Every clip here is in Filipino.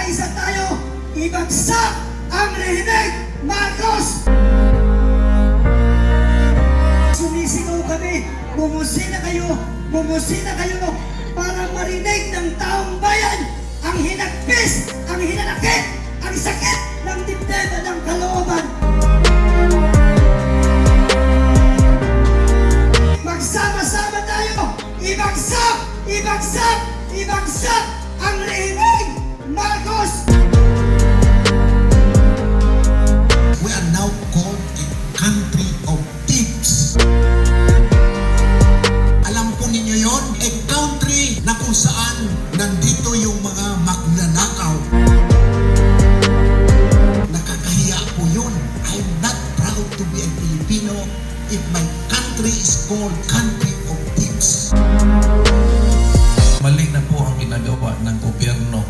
magkaisa tayo, ibagsak ang Rehimeng Marcos! Sumisigaw kami, bumusina kayo para marinig ng taong bayan ang hinagpis, ang hinanakit, ang sakit ng dibdib at ng kalooban. Magsama-sama tayo, ibagsak ang Rehimeng Marcos! We are now called a country of thieves. Alam po ninyo yon, a country na kung saan nandito yung mga magnanakaw. Nakakahiya po yun. I'm not proud to be a Filipino if my country is called country of thieves. Mali na po ang ginagawa ng gobyerno.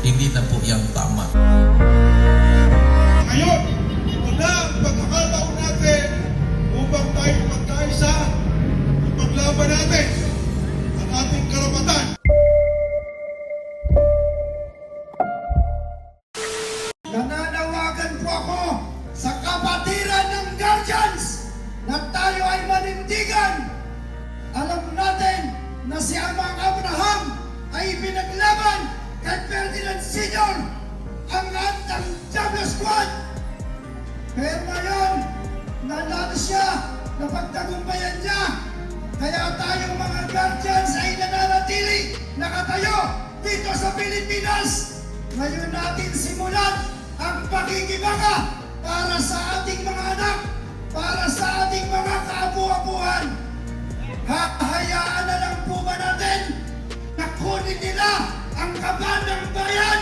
Hindi na po yan tama. Ngayon, ito na ang pagkakataon natin upang tayo magkaisa, ipaglaban natin ang ating karapatan. Nananawagan po ako sa kapatiran ng guardians na tayo ay manindigan. Alam natin na si Amang Abraham ay pinaglaban kay Ferdinand Sr. ang Diablo Squad. Pero ngayon, nanalo siya, napagtagumpayan niya. Kaya tayong mga guardians ay nananatili, nakatayo dito sa Pilipinas. Ngayon natin simulan ang pakikibaga para sa ating mga anak, para sa ating mga kaabu-abuhan. Hahayaan na lang po ba natin na kunin nila ang kaban ng bayan?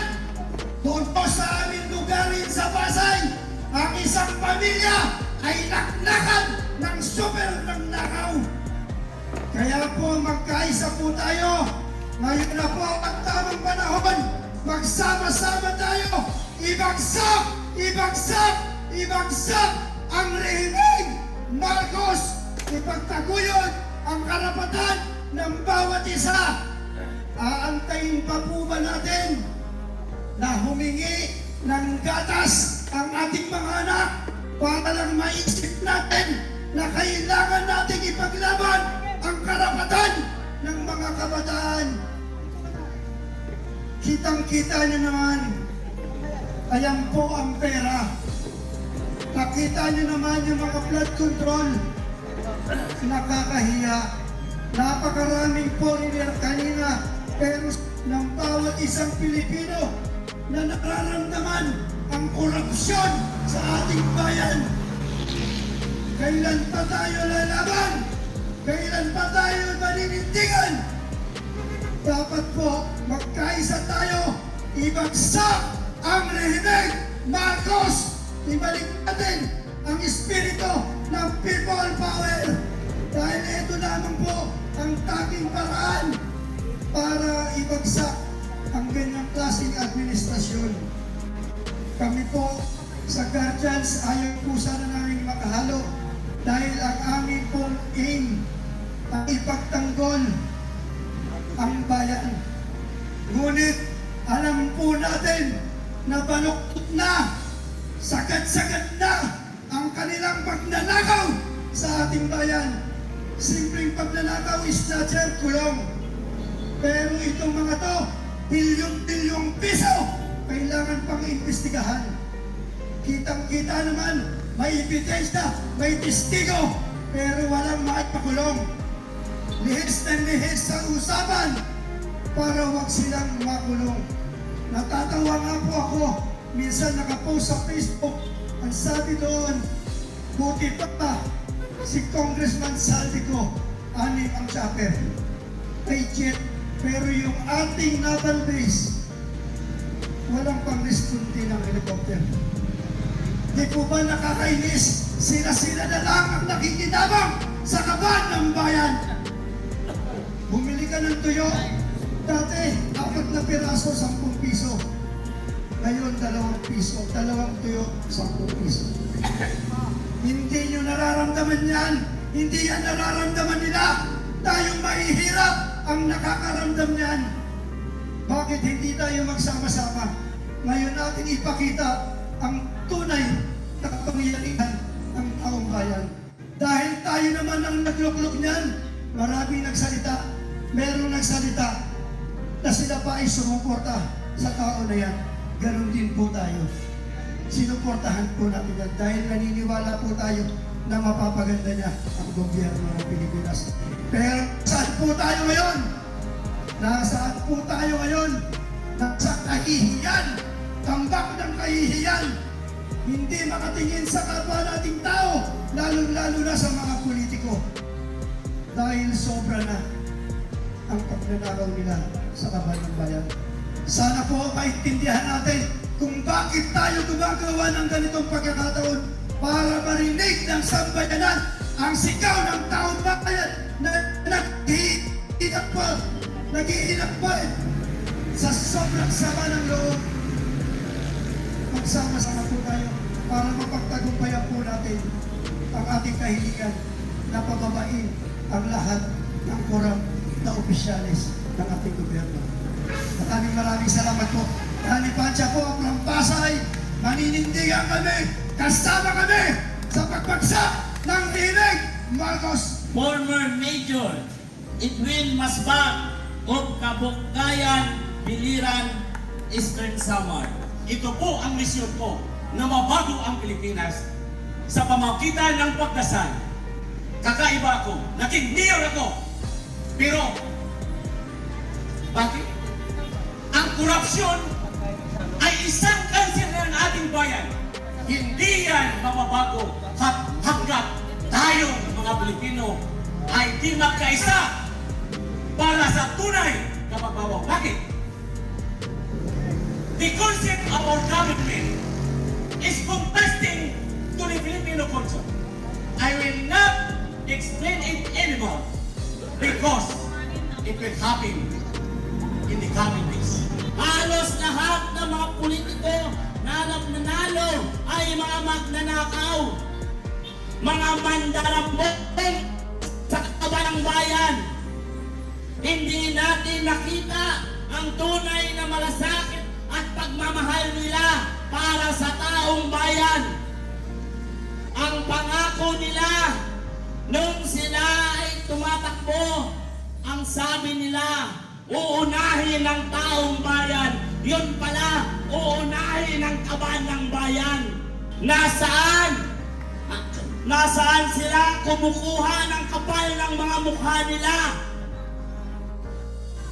Doon po sa aming lugarin sa Pasay, ang isang pamilya ay naknakan ng super nagnakaw. Kaya po magkaisa po tayo. Ngayon na po ang tamang panahon. Magsama-sama tayo. Ibagsak ang Rehimeng Marcos. Ipagtaguyod ang karapatan ng bawat isa. Aantayin pa po ba natin na humingi ng gatas ang ating mga anak para lang maisip natin na kailangan nating ipaglaban ang karapatan ng mga kabataan? Kitang-kita niyo naman, ayan po ang pera. Nakita niyo naman yung mga blood control. Nakakahiya. Napakaraming foreigner kanina, pero ng bawat isang Pilipino na nararamdaman ang korupsyon sa ating bayan. Kailan pa tayo lalaban? Kailan pa tayo maninindigan? Dapat po magkaisa tayo, ibagsak ang Rehimeng Marcos. Ibalik natin ang espiritu ng people power. Dahil ito lamang po ang tanging paraan para ibagsak ang ganyang klaseng administrasyon. Kami po sa guardians ayaw po sana namin makahalo dahil ang aming pong aim ang ipagtanggol ang bayan. Ngunit alam po natin na baluktot na, sagad-sagad na ang kanilang pagnanakaw sa ating bayan. Simpleng pagnanakaw is snatcher, kulong. Pero itong mga to, bilyon-bilyong piso, kailangan pang imbestigahan. Kitang-kita naman, may ebidensya, may testigo, pero walang maipakulong. Lihis na lihis sa usapan para wag silang makulong. Natatawa nga po ako, minsan nakapost sa Facebook, ang sabi doon, buti pa si Congressman Saldico, anim ang chopper, may jet, pero yung ating naval base, walang pang-responde ng helicopter. Di po ba nakakainis? Sila-sila na lang ang nakikinabang sa kaban ng bayan. Bumili ka ng tuyo, dati 4 na piraso, 10 piso. Ngayon, 2 piso, 2 tuyo, 10 piso. Hindi nyo nararamdaman yan. Hindi yan nararamdaman nila. Tayong mahihirap ang nakakaramdam yan. Bakit hindi tayo magsama-sama? Ngayon natin ipakita ang tunay na kapangyarihan ng taong bayan. Dahil tayo naman ang nagluklok niyan, maraming nagsalita, merong nagsalita na sila pa ay sumuporta sa tao na yan. Ganon din po tayo. Sinuportahan po natin yan dahil naniniwala po tayo na mapapaganda niya ang gobyerno ng Pilipinas. Pero saan po tayo ngayon? Nasaan po tayo ngayon? Nasa kahihiyan, tambak ng kahihiyan, hindi makatingin sa kapwa nating tao, lalo-lalo na sa mga politiko. Dahil sobra na ang pagnanakaw nila sa kaban ng bayan. Sana po maintindihan natin kung bakit tayo gumagawa ng ganitong pagkakataon para marinig ng sambayanan ang sigaw ng taong bayan na nag-iinap pa sa sobrang sama ng loob. Magsama-sama po tayo para mapagtagumpayan po natin ang ating kahilingan na pababain ang lahat ng korap na opisyalis ng ating gobyerno. Maraming salamat po. Dani Pancha po from Pasay, maninindigan kami, kasama kami sa pagbagsak ng Hilig Marcos. Former Major Edwin Masbag of Kabukgayan, Biliran, Eastern Samar. Ito po ang misyon ko na mabago ang Pilipinas sa pamamagitan ng pagdasal. Kakaiba ako, naging mayor ako. Pero, bakit? Ang korupsyon ay isang kanser ng ating bayan. Hindi yan mababago hanggat tayong mga Pilipino ay di magkaisa para sa tunay na pagbabago. Bakit? The concept of our government is contesting to the Filipino culture. I will not explain it anymore because it will happen in the coming days. Halos lahat ng mga politiko na nanalo ay mga magnanakaw, mga mandarambong sa kaban ng bayan. Hindi natin nakita ang tunay na malasakit at pagmamahal nila para sa taong bayan. Ang pangako nila nung sila ay tumatakbo, ang sabi nila, uunahin ng taong bayan. Yun pala, uunahin ng kaban ng bayan. Nasaan? Nasaan sila kumukuha ng kapal ng mga mukha nila?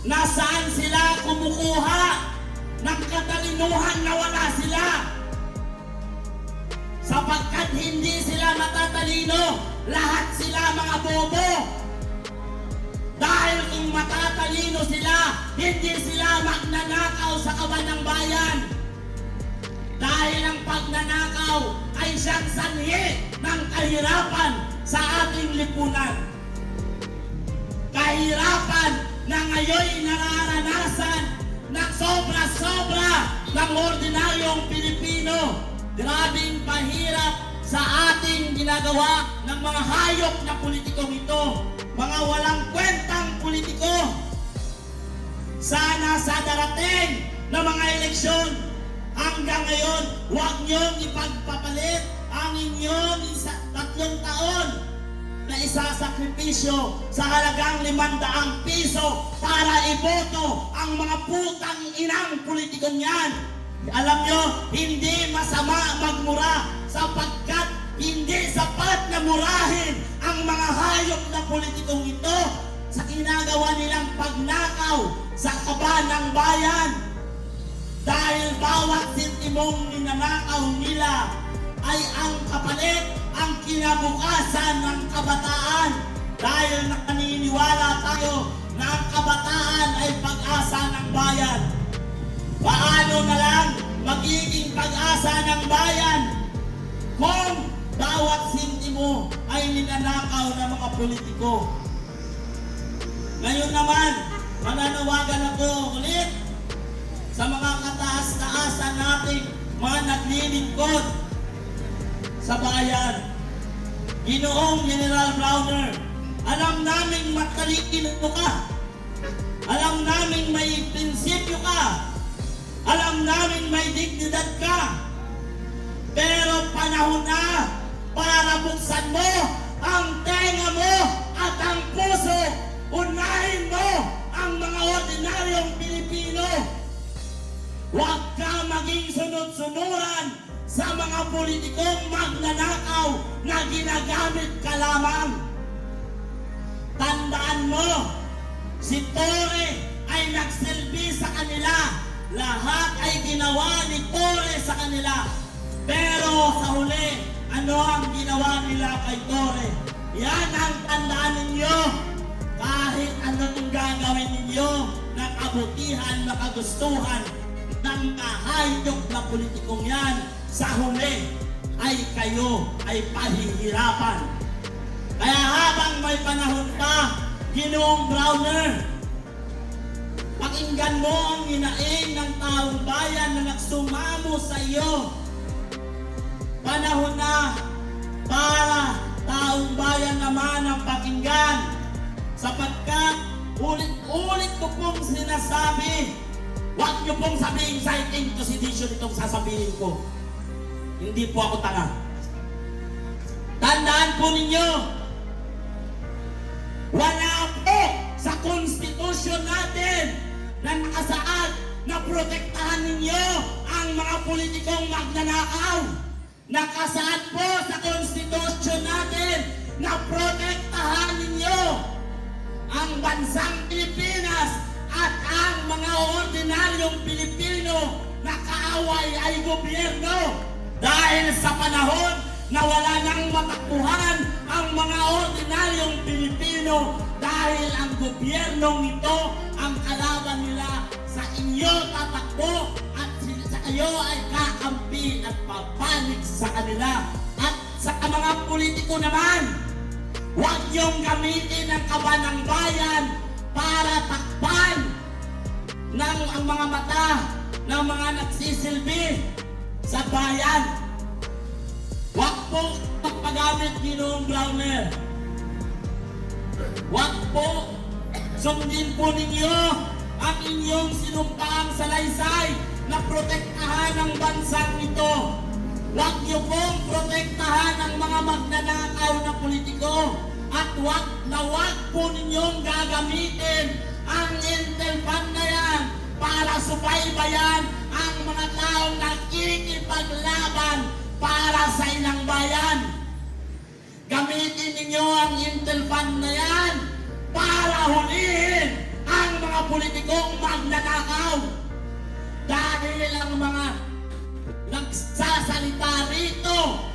Nasaan sila kumukuha ng katalinuhan na wala sila? Sapagkat hindi sila matatalino, lahat sila mga bobo. Dahil kung matatalino sila, hindi sila magnanakaw sa kaban ng bayan. Dahil ang pagnanakaw ay siyang sanhi ng kahirapan sa ating lipunan. Kahirapan na ngayon nararanasan ng sobra-sobra ng ordinaryong Pilipino. Grabing pahirap sa ating ginagawa ng mga hayop na politikong ito. Mga walang kwentang politiko. Sana sa darating na mga eleksyon, hanggang ngayon, huwag niyong ipagpapalit ang inyong 3 taon na isasakripisyo sa halagang 500 piso para iboto ang mga putang inang politikong yan. Alam nyo, hindi masama magmura sapagkat hindi sapat na murahin ang mga hayop na politikong ito sa ginagawa nilang pagnakaw sa kaban ng bayan. Dahil bawat sentimong ninanakaw nila ay ang kapalit, ang kinabukasan ng kabataan. Dahil naniniwala tayo na ang kabataan ay pag-asa ng bayan. Paano na lang magiging pag-asa ng bayan kung bawat sentimo ay ninanakaw ng mga politiko? Ngayon naman, mananawagan ako ulit sa mga kataas-taasan nating mga naglilingkod sa bayan. Ginoong General Browner, alam naming matalino ka. Alam namin may prinsipyo ka. Alam namin may dignidad ka. Pero panahon na para buksan mo ang tenga mo at ang puso. Unahin mo ang mga ordinaryong Pilipino. Huwag ka maging sunod-sunuran sa mga politikong magnanakaw na ginagamit ka lamang. Tandaan mo, si Torre ay nagsilbi sa kanila. Lahat ay ginawa ni Torre sa kanila. Pero sa huli, ano ang ginawa nila kay Torre? Yan ang tandaan ninyo. Kahit anong gagawin ninyo ng kabutihan, makagustuhan ng kahayop na politikong yan, sa huli ay kayo ay pahihirapan. Kaya habang may panahon pa, Ginoong Browner, pakinggan mo ang hinaing ng taong bayan na nagsumamo sa iyo. Panahon na para taong bayan naman ang pakinggan, sapagkat ulit-ulit ko pong sinasabi, huwag niyo pong sabihin citing to sedition itong sasabihin ko. Hindi po ako tanga. Tandaan po ninyo, wala po sa konstitusyon natin na nakasaad na protektahan ninyo ang mga politikong magnanakaw. Nakasaad po sa konstitusyon natin na protektahan ninyo ang bansang Pilipinas at ang mga ordinaryong Pilipino na kaaway ay gobyerno. Dahil sa panahon na wala nang matakbuhan ang mga ordinaryong Pilipino, dahil ang gobyernong ito ang kalaban nila, sa inyo tatakbo at sa kayo ay kakampi at papanig sa kanila. At sa mga politiko naman, huwag niyong gamitin ang kaba ng bayan para takpan ng ang mga mata ng mga nagsisilbi sa bayan. Huwag po magpagamit, Ginoong Browner. Huwag po sundin po ninyo ang inyong sinumpaang salaysay na protektahan ang bansang ito. Huwag niyo pong protektahan ang mga magnanakaw na politiko. At huwag po ninyong gagamitin ang Intel Fund na yan para subaybayan ang mga taong nakikipaglaban para sa ilang bayan. Gamitin ninyo ang Intel Fund na yan para hulihin ang mga politikong magnanakaw. Dahil ang mga nagsasalita rito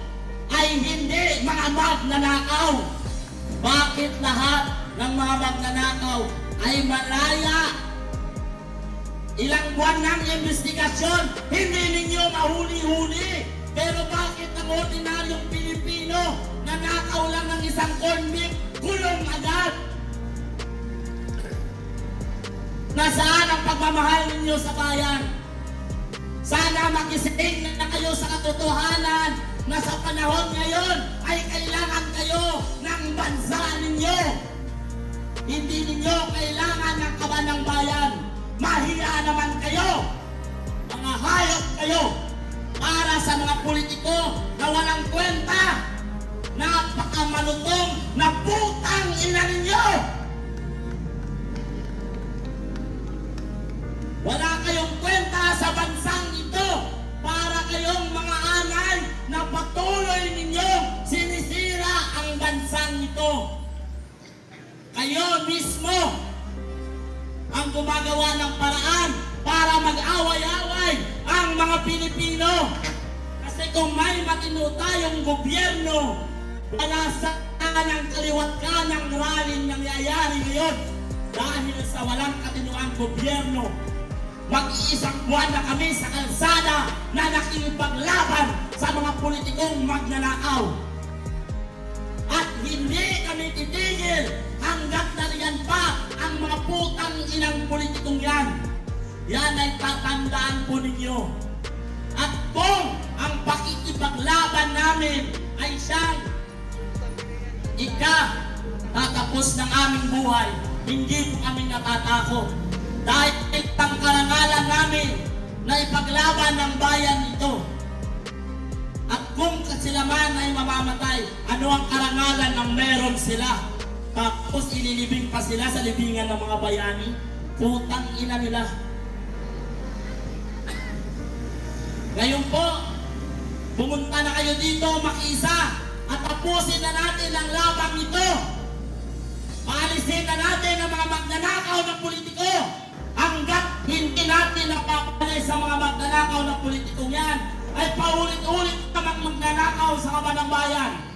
ay hindi mga magnanakaw. Bakit lahat ng mga magnanakaw ay malaya? Ilang buwan ng investigasyon, hindi ninyo mahuli-huli. Pero bakit ang ordinaryong Pilipino na nakaw lang ng isang convict, kulong agad? Nasaan ang pagmamahal ninyo sa bayan? Sana magising na kayo sa katotohanan na sa panahon ngayon ay kailangan kayo ng bansa ninyo. Hindi ninyo kailangan ng kaba ng bayan. Mahiya naman kayo. Mga hayop kayo para sa mga politiko na walang kwenta. Napakamalutong na putang ina ninyo. Wala kayong kwenta sa bansang ito para kayong mga anay na patuloy ninyong sinisira ang bansang ito. Kayo mismo ang gumagawa ng paraan para mag-away-away ang mga Pilipino. Kasi kung may matino tayong gobyerno, wala sanang kaliwat ka ng rallying nangyayari ngayon. Dahil sa walang katinuang gobyerno, mag-iisang buwan na kami sa kalsada na nakipaglaban sa mga politikong magnanakaw. At hindi kami titigil hanggat nariyan pa ang mga putang inang politikong yan. Yan ay tatandaan po ninyo. At kung ang pakikipaglaban namin ay siyang tatapos ng aming buhay, hindi po kami natatakot. Dahil ang karangalan namin na ipaglaban ng bayan ito. At kung sila man ay mamamatay, ano ang karangalan ng meron sila? Tapos ililibing pa sila sa libingan ng mga bayani? Putang ina nila. Ngayon po, pumunta na kayo dito makiisa at tapusin na natin ang labang ito. Paalisin na natin ang mga magnanakaw ng politiko. Hanggat hindi natin napapalay sa mga magnanakaw ng politikong yan, ay paulit-ulit na magnanakaw sa kaban ng bayan.